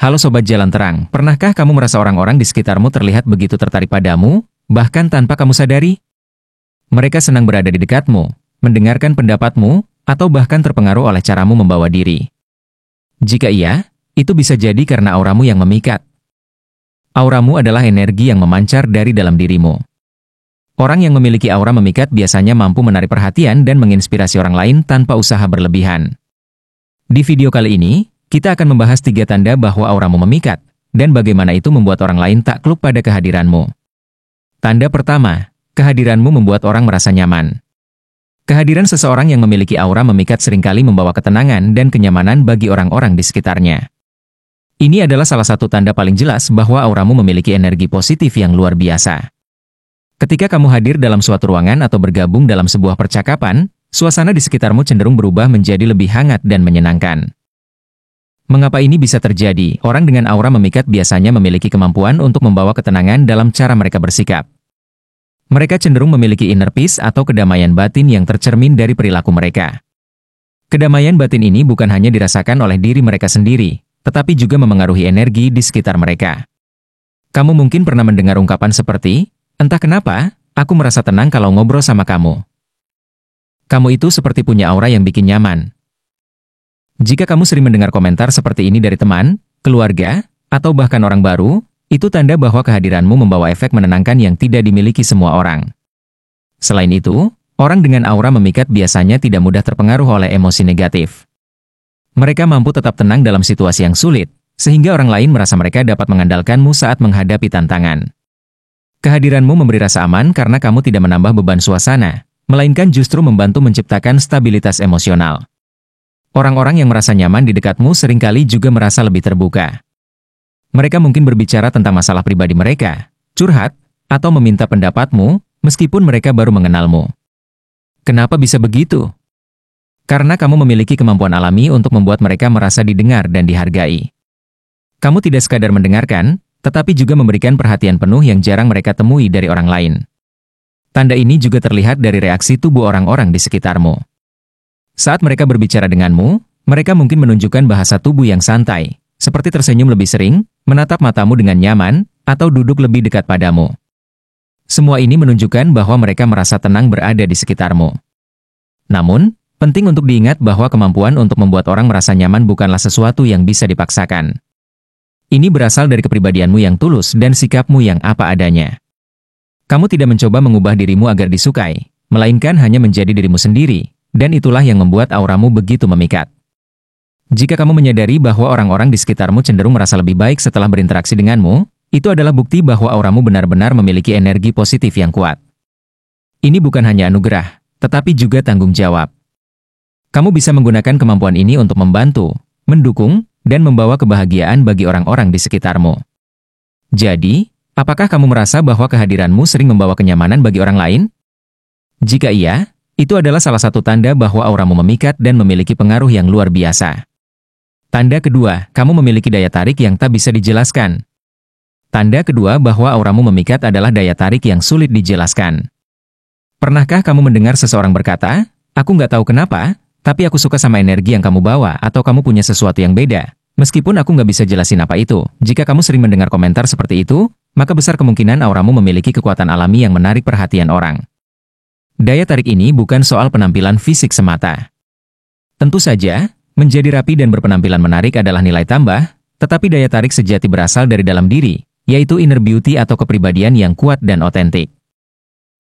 Halo Sobat Jalan Terang, pernahkah kamu merasa orang-orang di sekitarmu terlihat begitu tertarik padamu, bahkan tanpa kamu sadari? Mereka senang berada di dekatmu, mendengarkan pendapatmu, atau bahkan terpengaruh oleh caramu membawa diri. Jika iya, itu bisa jadi karena auramu yang memikat. Auramu adalah energi yang memancar dari dalam dirimu. Orang yang memiliki aura memikat biasanya mampu menarik perhatian dan menginspirasi orang lain tanpa usaha berlebihan. Di video kali ini, kita akan membahas 3 tanda bahwa auramu memikat, dan bagaimana itu membuat orang lain takluk pada kehadiranmu. Tanda pertama, kehadiranmu membuat orang merasa nyaman. Kehadiran seseorang yang memiliki aura memikat seringkali membawa ketenangan dan kenyamanan bagi orang-orang di sekitarnya. Ini adalah salah satu tanda paling jelas bahwa auramu memiliki energi positif yang luar biasa. Ketika kamu hadir dalam suatu ruangan atau bergabung dalam sebuah percakapan, suasana di sekitarmu cenderung berubah menjadi lebih hangat dan menyenangkan. Mengapa ini bisa terjadi? Orang dengan aura memikat biasanya memiliki kemampuan untuk membawa ketenangan dalam cara mereka bersikap. Mereka cenderung memiliki inner peace atau kedamaian batin yang tercermin dari perilaku mereka. Kedamaian batin ini bukan hanya dirasakan oleh diri mereka sendiri, tetapi juga memengaruhi energi di sekitar mereka. Kamu mungkin pernah mendengar ungkapan seperti, "Entah kenapa, aku merasa tenang kalau ngobrol sama kamu." Kamu itu seperti punya aura yang bikin nyaman. Jika kamu sering mendengar komentar seperti ini dari teman, keluarga, atau bahkan orang baru, itu tanda bahwa kehadiranmu membawa efek menenangkan yang tidak dimiliki semua orang. Selain itu, orang dengan aura memikat biasanya tidak mudah terpengaruh oleh emosi negatif. Mereka mampu tetap tenang dalam situasi yang sulit, sehingga orang lain merasa mereka dapat mengandalkanmu saat menghadapi tantangan. Kehadiranmu memberi rasa aman karena kamu tidak menambah beban suasana, melainkan justru membantu menciptakan stabilitas emosional. Orang-orang yang merasa nyaman di dekatmu seringkali juga merasa lebih terbuka. Mereka mungkin berbicara tentang masalah pribadi mereka, curhat, atau meminta pendapatmu, meskipun mereka baru mengenalmu. Kenapa bisa begitu? Karena kamu memiliki kemampuan alami untuk membuat mereka merasa didengar dan dihargai. Kamu tidak sekadar mendengarkan, tetapi juga memberikan perhatian penuh yang jarang mereka temui dari orang lain. Tanda ini juga terlihat dari reaksi tubuh orang-orang di sekitarmu. Saat mereka berbicara denganmu, mereka mungkin menunjukkan bahasa tubuh yang santai, seperti tersenyum lebih sering, menatap matamu dengan nyaman, atau duduk lebih dekat padamu. Semua ini menunjukkan bahwa mereka merasa tenang berada di sekitarmu. Namun, penting untuk diingat bahwa kemampuan untuk membuat orang merasa nyaman bukanlah sesuatu yang bisa dipaksakan. Ini berasal dari kepribadianmu yang tulus dan sikapmu yang apa adanya. Kamu tidak mencoba mengubah dirimu agar disukai, melainkan hanya menjadi dirimu sendiri. Dan itulah yang membuat auramu begitu memikat. Jika kamu menyadari bahwa orang-orang di sekitarmu cenderung merasa lebih baik setelah berinteraksi denganmu, itu adalah bukti bahwa auramu benar-benar memiliki energi positif yang kuat. Ini bukan hanya anugerah, tetapi juga tanggung jawab. Kamu bisa menggunakan kemampuan ini untuk membantu, mendukung, dan membawa kebahagiaan bagi orang-orang di sekitarmu. Jadi, apakah kamu merasa bahwa kehadiranmu sering membawa kenyamanan bagi orang lain? Jika iya, itu adalah salah satu tanda bahwa auramu memikat dan memiliki pengaruh yang luar biasa. Tanda kedua, kamu memiliki daya tarik yang tak bisa dijelaskan. Tanda kedua bahwa auramu memikat adalah daya tarik yang sulit dijelaskan. Pernahkah kamu mendengar seseorang berkata, "Aku nggak tahu kenapa, tapi aku suka sama energi yang kamu bawa," atau "Kamu punya sesuatu yang beda, meskipun aku nggak bisa jelasin apa itu." Jika kamu sering mendengar komentar seperti itu, maka besar kemungkinan auramu memiliki kekuatan alami yang menarik perhatian orang. Daya tarik ini bukan soal penampilan fisik semata. Tentu saja, menjadi rapi dan berpenampilan menarik adalah nilai tambah, tetapi daya tarik sejati berasal dari dalam diri, yaitu inner beauty atau kepribadian yang kuat dan otentik.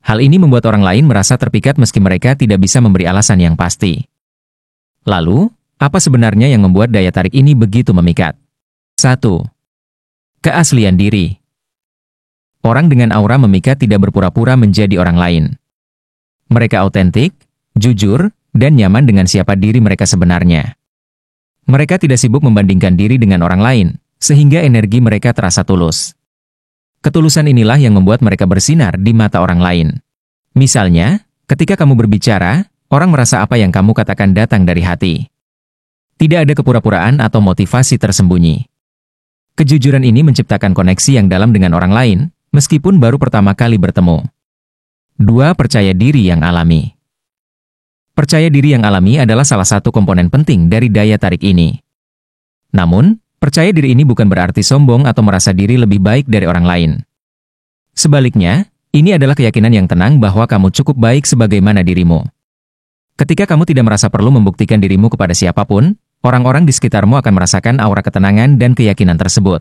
Hal ini membuat orang lain merasa terpikat meski mereka tidak bisa memberi alasan yang pasti. Lalu, apa sebenarnya yang membuat daya tarik ini begitu memikat? 1. Keaslian diri. Orang dengan aura memikat tidak berpura-pura menjadi orang lain. Mereka autentik, jujur, dan nyaman dengan siapa diri mereka sebenarnya. Mereka tidak sibuk membandingkan diri dengan orang lain, sehingga energi mereka terasa tulus. Ketulusan inilah yang membuat mereka bersinar di mata orang lain. Misalnya, ketika kamu berbicara, orang merasa apa yang kamu katakan datang dari hati. Tidak ada kepura-puraan atau motivasi tersembunyi. Kejujuran ini menciptakan koneksi yang dalam dengan orang lain, meskipun baru pertama kali bertemu. 2. Percaya diri yang alami. Percaya diri yang alami adalah salah satu komponen penting dari daya tarik ini. Namun, Percaya diri ini bukan berarti sombong atau merasa diri lebih baik dari orang lain. Sebaliknya, ini adalah keyakinan yang tenang bahwa kamu cukup baik sebagaimana dirimu. Ketika kamu tidak merasa perlu membuktikan dirimu kepada siapapun, orang-orang di sekitarmu akan merasakan aura ketenangan dan keyakinan tersebut.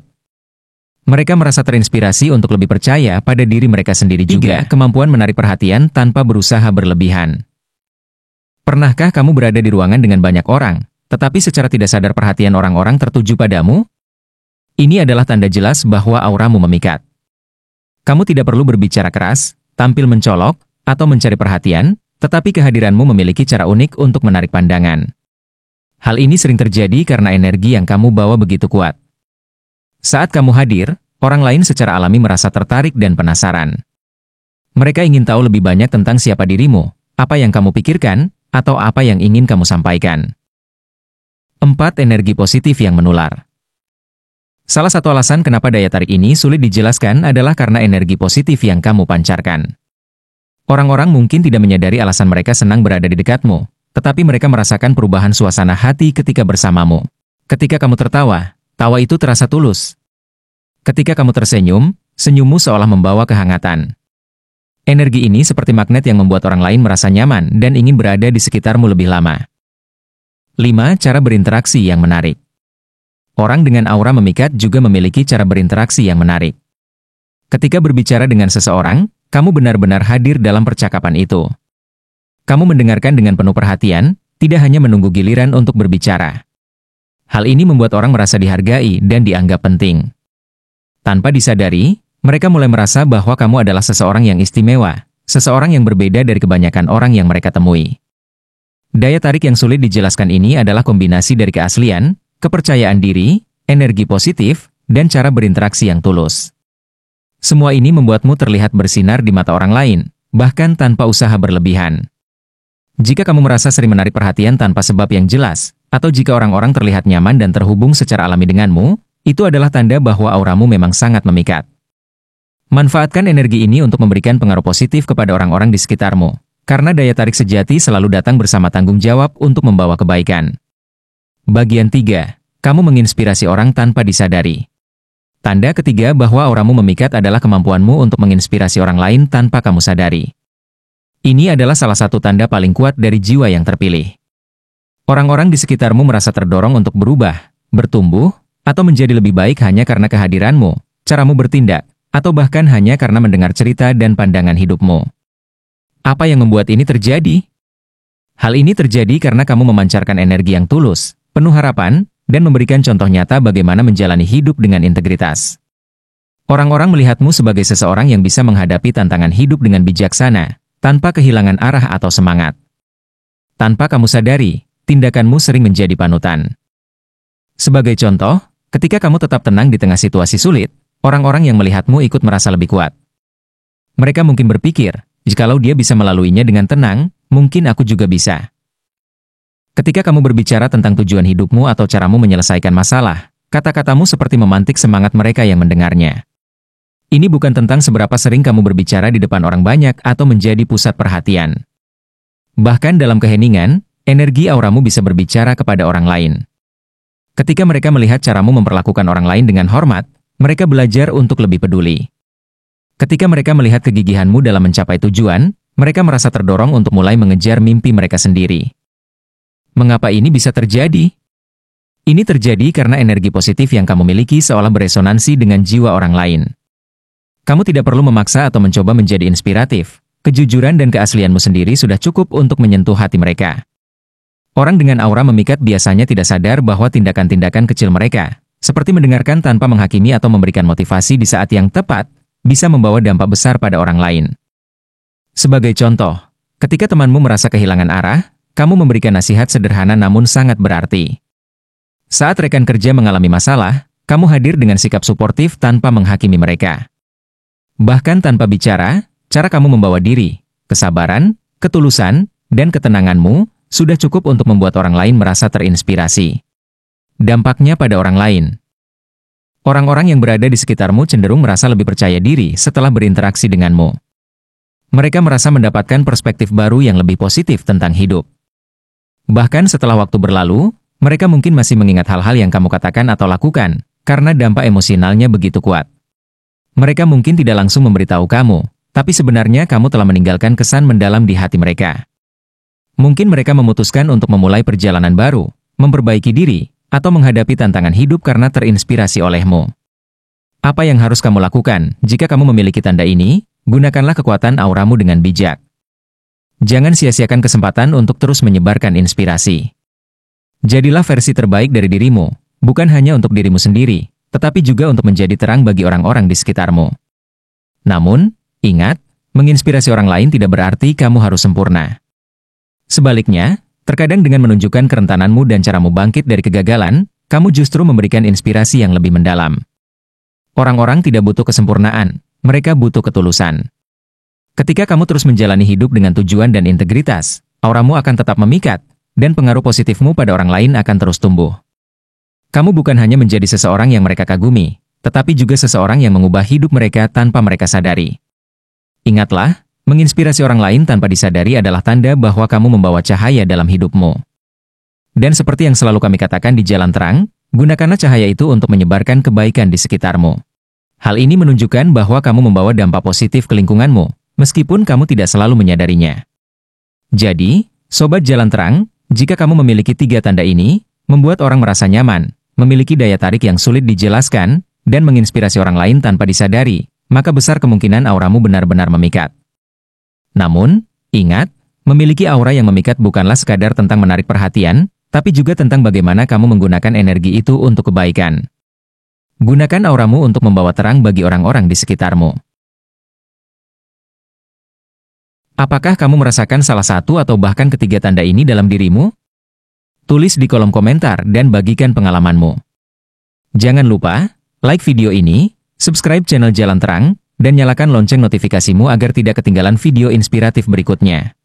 Mereka merasa terinspirasi untuk lebih percaya pada diri mereka sendiri juga. Kemampuan menarik perhatian tanpa berusaha berlebihan. Pernahkah kamu berada di ruangan dengan banyak orang, tetapi secara tidak sadar perhatian orang-orang tertuju padamu? Ini adalah tanda jelas bahwa auramu memikat. Kamu tidak perlu berbicara keras, tampil mencolok, atau mencari perhatian, tetapi kehadiranmu memiliki cara unik untuk menarik pandangan. Hal ini sering terjadi karena energi yang kamu bawa begitu kuat. Saat kamu hadir, orang lain secara alami merasa tertarik dan penasaran. Mereka ingin tahu lebih banyak tentang siapa dirimu, apa yang kamu pikirkan, atau apa yang ingin kamu sampaikan. 4. Energi positif yang menular. Salah satu alasan kenapa daya tarik ini sulit dijelaskan adalah karena energi positif yang kamu pancarkan. Orang-orang mungkin tidak menyadari alasan mereka senang berada di dekatmu, tetapi mereka merasakan perubahan suasana hati ketika bersamamu. Ketika kamu tertawa, tawa itu terasa tulus. Ketika kamu tersenyum, senyummu seolah membawa kehangatan. Energi ini seperti magnet yang membuat orang lain merasa nyaman dan ingin berada di sekitarmu lebih lama. 5. Cara berinteraksi yang menarik. Orang dengan aura memikat juga memiliki cara berinteraksi yang menarik. Ketika berbicara dengan seseorang, kamu benar-benar hadir dalam percakapan itu. Kamu mendengarkan dengan penuh perhatian, tidak hanya menunggu giliran untuk berbicara. Hal ini membuat orang merasa dihargai dan dianggap penting. Tanpa disadari, mereka mulai merasa bahwa kamu adalah seseorang yang istimewa, seseorang yang berbeda dari kebanyakan orang yang mereka temui. Daya tarik yang sulit dijelaskan ini adalah kombinasi dari keaslian, kepercayaan diri, energi positif, dan cara berinteraksi yang tulus. Semua ini membuatmu terlihat bersinar di mata orang lain, bahkan tanpa usaha berlebihan. Jika kamu merasa sering menarik perhatian tanpa sebab yang jelas, atau jika orang-orang terlihat nyaman dan terhubung secara alami denganmu, itu adalah tanda bahwa auramu memang sangat memikat. Manfaatkan energi ini untuk memberikan pengaruh positif kepada orang-orang di sekitarmu, karena daya tarik sejati selalu datang bersama tanggung jawab untuk membawa kebaikan. Bagian 3. Kamu menginspirasi orang tanpa disadari. Tanda ketiga bahwa auramu memikat adalah kemampuanmu untuk menginspirasi orang lain tanpa kamu sadari. Ini adalah salah satu tanda paling kuat dari jiwa yang terpilih. Orang-orang di sekitarmu merasa terdorong untuk berubah, bertumbuh, atau menjadi lebih baik hanya karena kehadiranmu, caramu bertindak, atau bahkan hanya karena mendengar cerita dan pandangan hidupmu. Apa yang membuat ini terjadi? Hal ini terjadi karena kamu memancarkan energi yang tulus, penuh harapan, dan memberikan contoh nyata bagaimana menjalani hidup dengan integritas. Orang-orang melihatmu sebagai seseorang yang bisa menghadapi tantangan hidup dengan bijaksana, tanpa kehilangan arah atau semangat. Tanpa kamu sadari, tindakanmu sering menjadi panutan. Sebagai contoh, ketika kamu tetap tenang di tengah situasi sulit, orang-orang yang melihatmu ikut merasa lebih kuat. Mereka mungkin berpikir, jikalau dia bisa melaluinya dengan tenang, mungkin aku juga bisa. Ketika kamu berbicara tentang tujuan hidupmu atau caramu menyelesaikan masalah, kata-katamu seperti memantik semangat mereka yang mendengarnya. Ini bukan tentang seberapa sering kamu berbicara di depan orang banyak atau menjadi pusat perhatian. Bahkan dalam keheningan, energi auramu bisa berbicara kepada orang lain. Ketika mereka melihat caramu memperlakukan orang lain dengan hormat, mereka belajar untuk lebih peduli. Ketika mereka melihat kegigihanmu dalam mencapai tujuan, mereka merasa terdorong untuk mulai mengejar mimpi mereka sendiri. Mengapa ini bisa terjadi? Ini terjadi karena energi positif yang kamu miliki seolah beresonansi dengan jiwa orang lain. Kamu tidak perlu memaksa atau mencoba menjadi inspiratif. Kejujuran dan keaslianmu sendiri sudah cukup untuk menyentuh hati mereka. Orang dengan aura memikat biasanya tidak sadar bahwa tindakan-tindakan kecil mereka, seperti mendengarkan tanpa menghakimi atau memberikan motivasi di saat yang tepat, bisa membawa dampak besar pada orang lain. Sebagai contoh, ketika temanmu merasa kehilangan arah, kamu memberikan nasihat sederhana namun sangat berarti. Saat rekan kerja mengalami masalah, kamu hadir dengan sikap suportif tanpa menghakimi mereka. Bahkan tanpa bicara, cara kamu membawa diri, kesabaran, ketulusan, dan ketenanganmu sudah cukup untuk membuat orang lain merasa terinspirasi. Dampaknya pada orang lain. Orang-orang yang berada di sekitarmu cenderung merasa lebih percaya diri setelah berinteraksi denganmu. Mereka merasa mendapatkan perspektif baru yang lebih positif tentang hidup. Bahkan setelah waktu berlalu, Mereka mungkin masih mengingat hal-hal yang kamu katakan atau lakukan, karena dampak emosionalnya begitu kuat. Mereka mungkin tidak langsung memberitahu kamu, tapi sebenarnya kamu telah meninggalkan kesan mendalam di hati mereka. Mungkin mereka memutuskan untuk memulai perjalanan baru, memperbaiki diri, atau menghadapi tantangan hidup karena terinspirasi olehmu. Apa yang harus kamu lakukan jika kamu memiliki tanda ini? Gunakanlah kekuatan auramu dengan bijak. Jangan sia-siakan kesempatan untuk terus menyebarkan inspirasi. Jadilah versi terbaik dari dirimu, bukan hanya untuk dirimu sendiri, tetapi juga untuk menjadi terang bagi orang-orang di sekitarmu. Namun, ingat, menginspirasi orang lain tidak berarti kamu harus sempurna. Sebaliknya, terkadang dengan menunjukkan kerentananmu dan caramu bangkit dari kegagalan, kamu justru memberikan inspirasi yang lebih mendalam. Orang-orang tidak butuh kesempurnaan, mereka butuh ketulusan. Ketika kamu terus menjalani hidup dengan tujuan dan integritas, auramu akan tetap memikat, dan pengaruh positifmu pada orang lain akan terus tumbuh. Kamu bukan hanya menjadi seseorang yang mereka kagumi, tetapi juga seseorang yang mengubah hidup mereka tanpa mereka sadari. Ingatlah, menginspirasi orang lain tanpa disadari adalah tanda bahwa kamu membawa cahaya dalam hidupmu. Dan seperti yang selalu kami katakan di Jalan Terang, gunakanlah cahaya itu untuk menyebarkan kebaikan di sekitarmu. Hal ini menunjukkan bahwa kamu membawa dampak positif ke lingkunganmu, meskipun kamu tidak selalu menyadarinya. Jadi, Sobat Jalan Terang, jika kamu memiliki 3 tanda ini, membuat orang merasa nyaman, memiliki daya tarik yang sulit dijelaskan, dan menginspirasi orang lain tanpa disadari, maka besar kemungkinan auramu benar-benar memikat. Namun, ingat, memiliki aura yang memikat bukanlah sekadar tentang menarik perhatian, tapi juga tentang bagaimana kamu menggunakan energi itu untuk kebaikan. Gunakan auramu untuk membawa terang bagi orang-orang di sekitarmu. Apakah kamu merasakan salah satu atau bahkan ketiga tanda ini dalam dirimu? Tulis di kolom komentar dan bagikan pengalamanmu. Jangan lupa, like video ini, subscribe channel Jalan Terang, dan nyalakan lonceng notifikasimu agar tidak ketinggalan video inspiratif berikutnya.